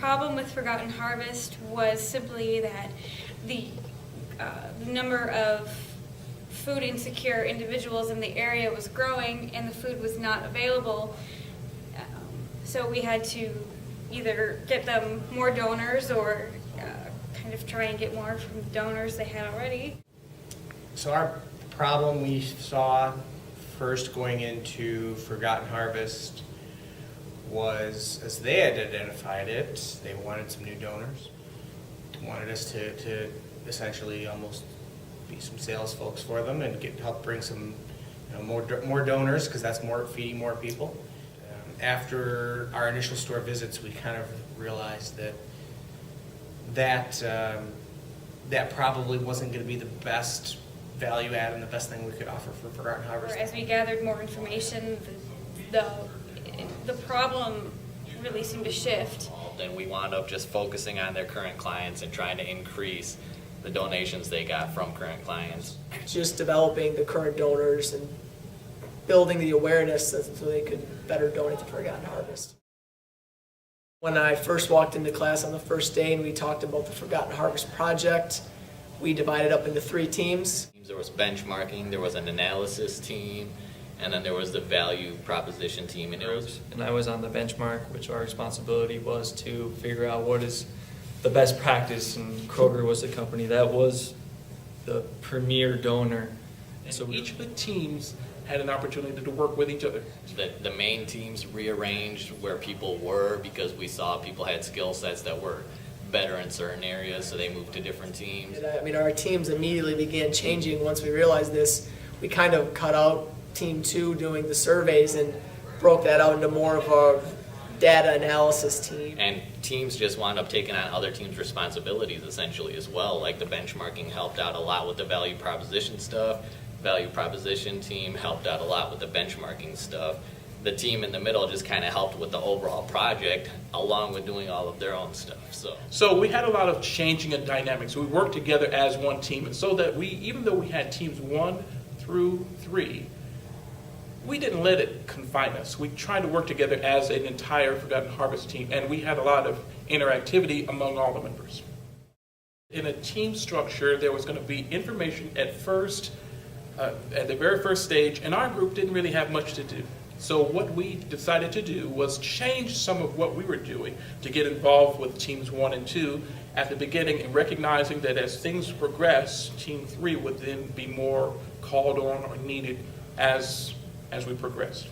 problem with Forgotten Harvest was simply that the number of food insecure individuals in the area was growing and the food was not available. So we had to either get them more donors or kind of try and get more from the donors they had already. So our problem we saw first going into Forgotten Harvest was, as they had identified it, they wanted some new donors. They wanted us to essentially almost be some sales folks for them and help bring some more donors, because that's more feeding more people. After our initial store visits, we kind of realized that probably wasn't going to be the best value add and the best thing we could offer for Forgotten Harvest. As we gathered more information, the problem really seemed to shift. Then we wound up just focusing on their current clients and trying to increase the donations they got from current clients. Just developing the current donors and building the awareness so they could better donate to Forgotten Harvest. When I first walked into class on the first day and we talked about the Forgotten Harvest project, we divided up into 3 teams. There was benchmarking, there was an analysis team, and then there was the value proposition team. And I was on the benchmark, which our responsibility was to figure out what is the best practice, and Kroger was the company that was the premier donor. And so each of the teams had an opportunity to work with each other. The main teams rearranged where people were because we saw people had skill sets that were better in certain areas, so they moved to different teams. I mean, our teams immediately began changing once we realized this. We kind of cut out Team 2 doing the surveys and broke that out into more of a data analysis team. And teams just wound up taking on other teams' responsibilities essentially as well. Like the benchmarking helped out a lot with the value proposition stuff. Value proposition team helped out a lot with the benchmarking stuff. The team in the middle just kind of helped with the overall project along with doing all of their own stuff. So we had a lot of changing of dynamics. We worked together as one team, and so that even though we had teams 1 through 3, we didn't let it confine us. We tried to work together as an entire Forgotten Harvest team, and we had a lot of interactivity among all the members. In a team structure, there was going to be information at first, at the very first stage, and our group didn't really have much to do. So what we decided to do was change some of what we were doing to get involved with teams 1 and 2 at the beginning, and recognizing that as things progress, team 3 would then be more called on or needed as we progressed.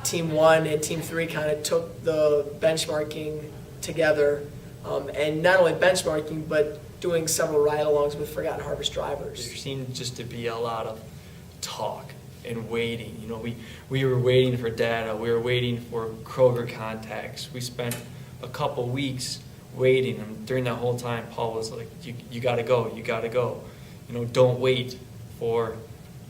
Team 1 and Team 3 kind of took the benchmarking together, and not only benchmarking, but doing several ride-alongs with Forgotten Harvest drivers. There seemed just to be a lot of talk and waiting. You know, we were waiting for data. We were waiting for Kroger contacts. We spent a couple weeks waiting, and during that whole time, Paul was like, "You got to go. You got to go. You know, don't wait for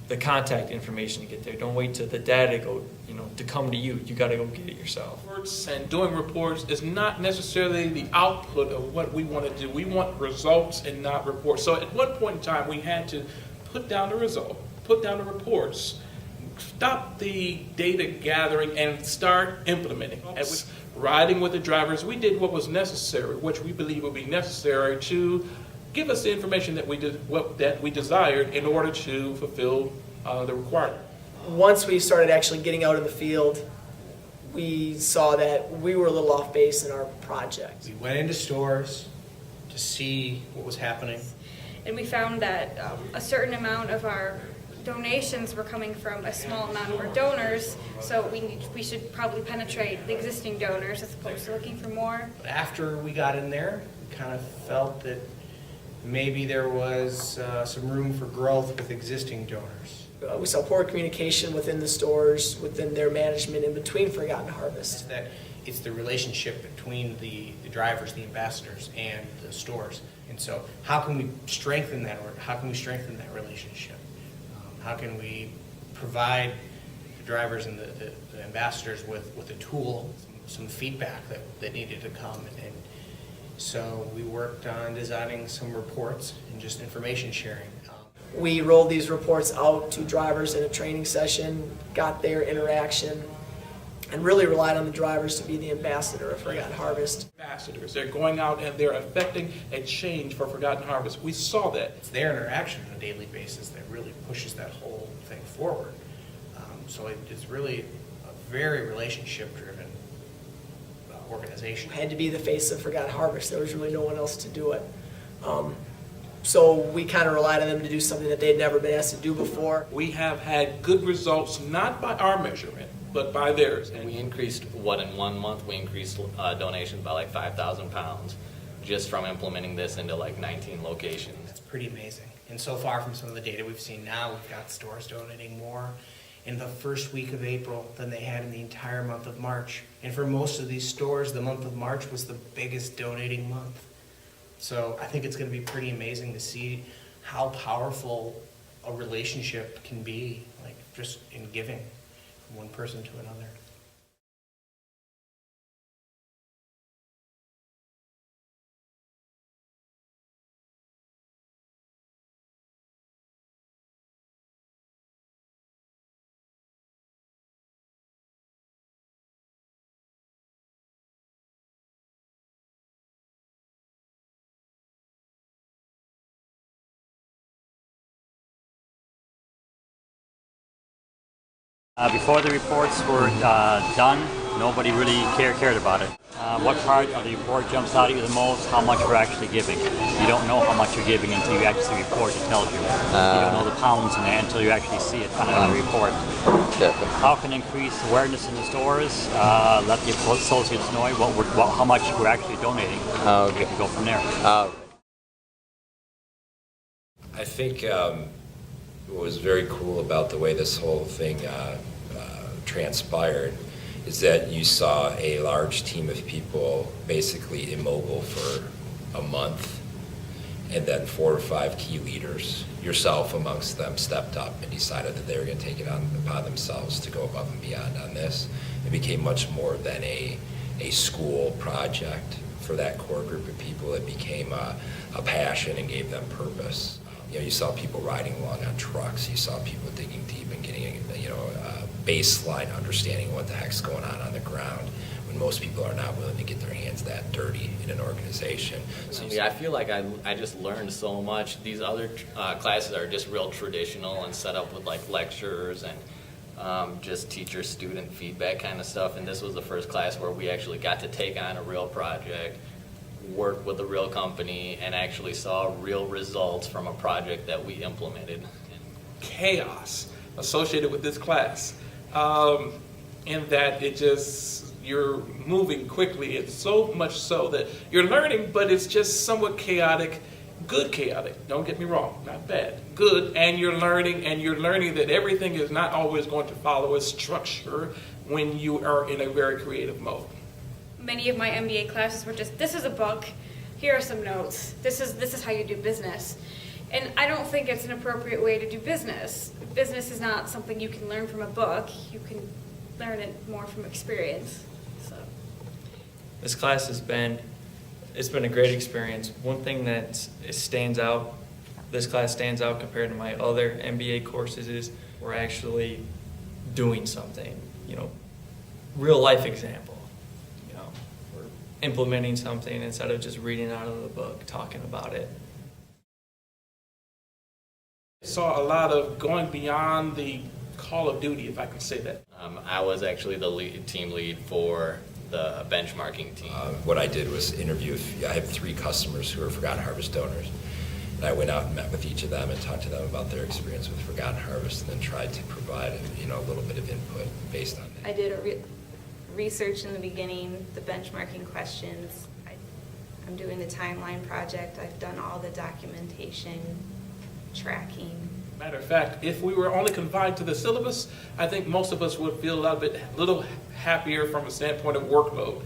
the contact information to get there. Don't wait till the data to come to you. You got to go get it yourself." Reports and doing reports is not necessarily the output of what we want to do. We want results and not reports. So at one point in time, we had to put down the result, put down the reports, stop the data gathering, and start implementing. As riding with the drivers, we did what was necessary, which we believe would be necessary to give us the information that we desired in order to fulfill the requirement. Once we started actually getting out in the field, we saw that we were a little off base in our project. We went into stores to see what was happening. And we found that a certain amount of our donations were coming from a small amount of our donors, so we should probably penetrate the existing donors as opposed to looking for more. After we got in there, we kind of felt that maybe there was some room for growth with existing donors. We saw poor communication within the stores, within their management, in between Forgotten Harvest. That it's the relationship between the drivers, the ambassadors, and the stores. And so, how can we strengthen that? Or how can we strengthen that relationship? How can we provide the drivers and the ambassadors with a tool, some feedback that needed to come? And so we worked on designing some reports and just information sharing. We rolled these reports out to drivers in a training session, got their interaction, and really relied on the drivers to be the ambassador of Forgotten Harvest. Ambassadors, they're going out and they're affecting a change for Forgotten Harvest. We saw that. It's their interaction on a daily basis that really pushes that whole thing forward. So it's really a very relationship-driven organization. Had to be the face of Forgotten Harvest. There was really no one else to do it. So we kind of relied on them to do something that they'd never been asked to do before. We have had good results, not by our measurement, but by theirs. And we increased, in 1 month, we increased donations by like 5,000 pounds just from implementing this into like 19 locations. That's pretty amazing. And so far from some of the data we've seen now, we've got stores donating more in the first week of April than they had in the entire month of March. And for most of these stores, the month of March was the biggest donating month. So I think it's going to be pretty amazing to see how powerful a relationship can be, like just in giving from one person to another. Before the reports were done, nobody really cared about it. What part of the report jumps out at you the most? How much we're actually giving. You don't know how much you're giving until you actually see the report. It tells you. You don't know the pounds in there until you actually see it on a report. How can increase awareness in the stores? Let the associates know how much we're actually donating. We can go from there. I think what was very cool about the way this whole thing transpired is that you saw a large team of people basically immobile for a month, and then 4 or 5 key leaders, yourself amongst them, stepped up and decided that they were going to take it upon themselves to go above and beyond on this. It became much more than a school project for that core group of people. It became a passion and gave them purpose. You saw people riding along on trucks. You saw people digging deep and getting a baseline understanding of what the heck's going on the ground when most people are not willing to get their hands that dirty in an organization. So I feel like I just learned so much. These other classes are just real traditional and set up with like lectures and just teacher-student feedback kind of stuff. And this was the first class where we actually got to take on a real project, work with a real company, and actually saw real results from a project that we implemented. Chaos associated with this class, in that you're moving quickly. It's so much so that you're learning, but it's just somewhat chaotic, good chaotic. Don't get me wrong, not bad, good. And you're learning that everything is not always going to follow a structure when you are in a very creative mode. Many of my MBA classes were just, this is a book, here are some notes, this is how you do business. And I don't think it's an appropriate way to do business. Business is not something you can learn from a book. You can learn it more from experience. So This class it's been a great experience. One thing that stands out, this class stands out compared to my other MBA courses is we're actually doing something, real life example. We're implementing something instead of just reading out of the book, talking about it. Saw a lot of going beyond the call of duty, if I can say that. I was actually the team lead for the benchmarking team. What I did was interview, I have 3 customers who are Forgotten Harvest donors. And I went out and met with each of them and talked to them about their experience with Forgotten Harvest, and then tried to provide a little bit of input based on that. I did a research in the beginning, the benchmarking questions. I'm doing the timeline project. I've done all the documentation, tracking. Matter of fact, if we were only confined to the syllabus, I think most of us would feel a little happier from a standpoint of workload.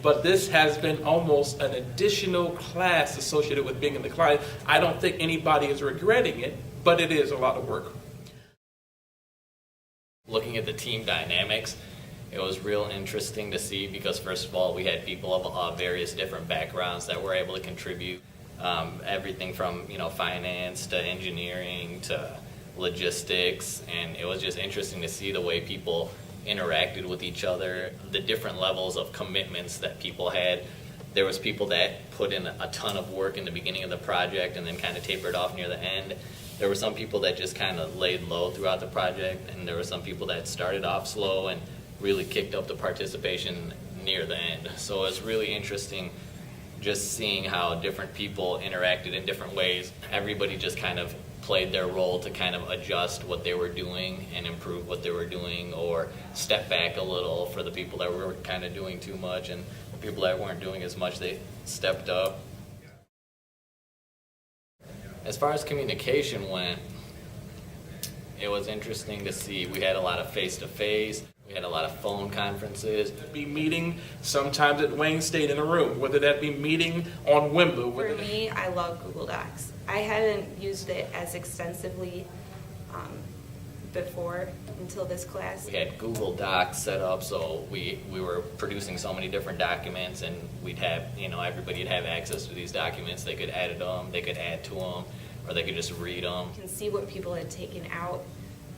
But this has been almost an additional class associated with being in the class. I don't think anybody is regretting it, but it is a lot of work. Looking at the team dynamics, it was real interesting to see because first of all, we had people of various different backgrounds that were able to contribute. Everything from finance to engineering to logistics, and it was just interesting to see the way people interacted with each other, the different levels of commitments that people had. There was people that put in a ton of work in the beginning of the project and then kind of tapered off near the end. There were some people that just kind of laid low throughout the project, and there were some people that started off slow and really kicked up the participation near the end. So it's really interesting just seeing how different people interacted in different ways. Everybody just kind of played their role to kind of adjust what they were doing and improve what they were doing, or step back a little for the people that were kind of doing too much, and the people that weren't doing as much, they stepped up. As far as communication went, it was interesting to see. We had a lot of face-to-face. We had a lot of phone conferences. Be meeting sometimes at Wayne State in a room, whether that be meeting on Wimble. For me, I love Google Docs. I hadn't used it as extensively before until this class. We had Google Docs set up, so we were producing so many different documents, and we'd have, everybody'd have access to these documents. They could edit them, they could add to them, or they could just read them. You can see what people had taken out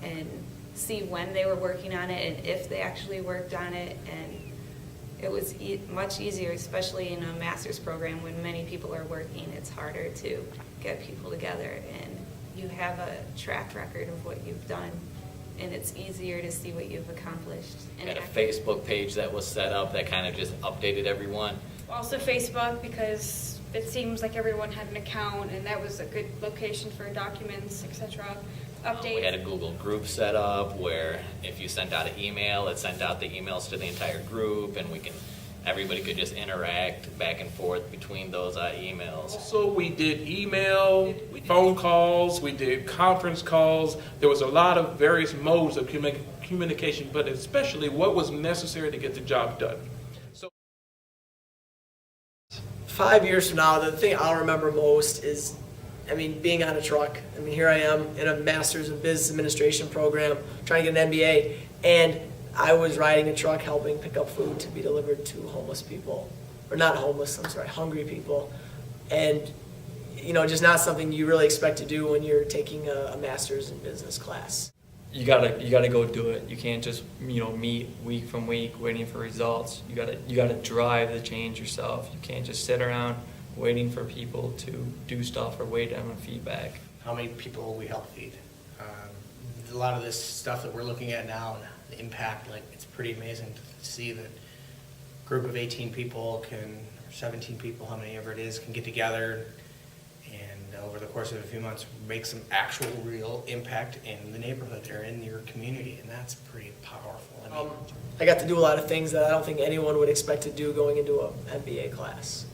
and see when they were working on it and if they actually worked on it. And it was much easier, especially in a master's program when many people are working. It's harder to get people together, and you have a track record of what you've done, and it's easier to see what you've accomplished. We had a Facebook page that was set up that kind of just updated everyone. Also Facebook, because it seems like everyone had an account, and that was a good location for documents, etc. Updates. We had a Google group set up where if you sent out an email, it sent out the emails to the entire group, and everybody could just interact back and forth between those emails. So we did email, phone calls, we did conference calls. There was a lot of various modes of communication, but especially what was necessary to get the job done. 5 years from now, the thing I'll remember most is, being on a truck. Here I am in a master's in business administration program, trying to get an MBA, and I was riding a truck helping pick up food to be delivered to homeless people, or not homeless, hungry people. And, just not something you really expect to do when you're taking a master's in business class. You gotta go do it. You can't just meet week from week waiting for results. You gotta drive the change yourself. You can't just sit around waiting for people to do stuff or wait on feedback. How many people we help feed? A lot of this stuff that we're looking at now, and the impact, it's pretty amazing to see that a group of 18 people or 17 people, how many ever it is, can get together and over the course of a few months make some actual real impact in the neighborhood or in your community, and that's pretty powerful. I got to do a lot of things that I don't think anyone would expect to do going into an MBA class.